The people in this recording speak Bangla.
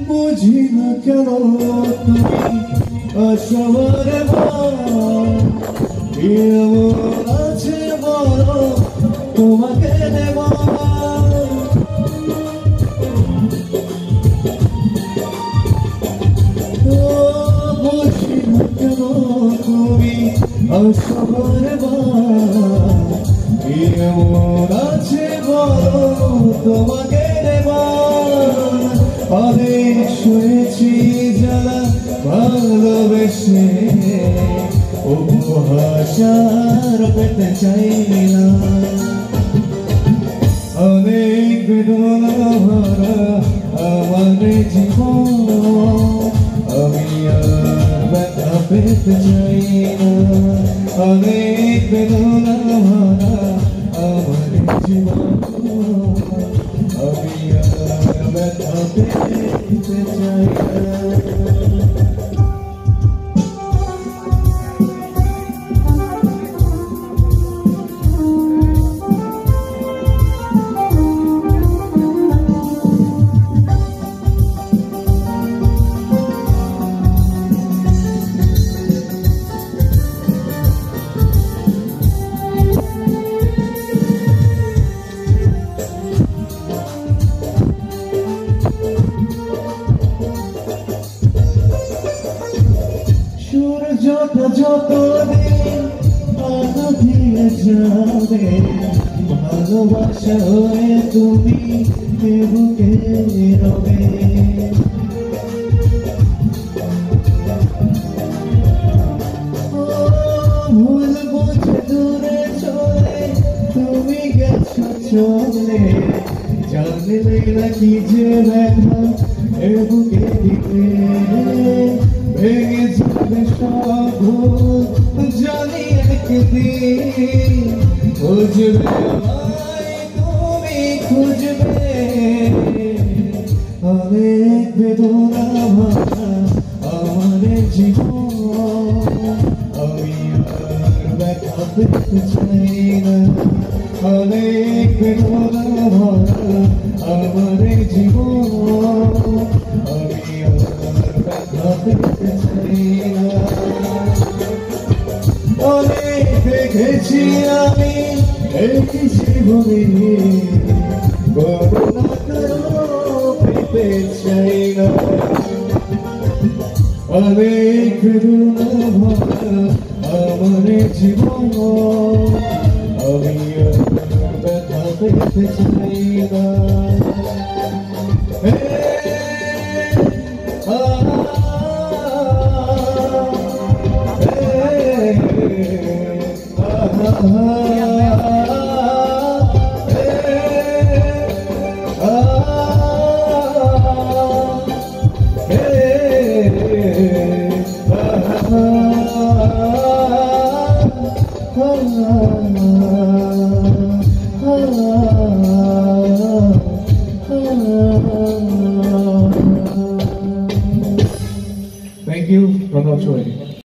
বুঝি না কেন তুমি আসবার এমন আছে বড় তোমাকে দেব বুঝি না কেন তুমি আসবার এমন আছে বড় তোমাকে দেব অনেক শুনেছি যারা ভালোবেসে উপহাসার পেতে চাই না অনেক বেদনা ভরা আমার জীবন আমি আর ব্যথা পেতে চাই না অনেক বেদনা ভরা আমার জীবন আমি আর ব্যথা পেতে চাই না যতদিন আলো দিয়ে যাবে ভালোবাসা হয়ে তুমি বুকে রবে ভুল বুঝে দূরে চলে তুমি গেছো চলে জানলে না কি যে ব্যথা বুকে দিতে ভেঙে যাবে সব জানি একদিন খুঁজবে আমায় তুমি খুঁজবে অনেক বেদনা ভরা আমার জীবন আমি আর ব্যথা পেতে চাই না অনেক বেদনা ভরা আমার জীবন আমি আর ব্যথা পেতে চাই না অনেক দেখেছি আমি এই জীবনে করুণা করো পেতে চাই না অনেক বেদনা ভরা আমার জীবন আমি আর ব্যথা পেতে চাই না ah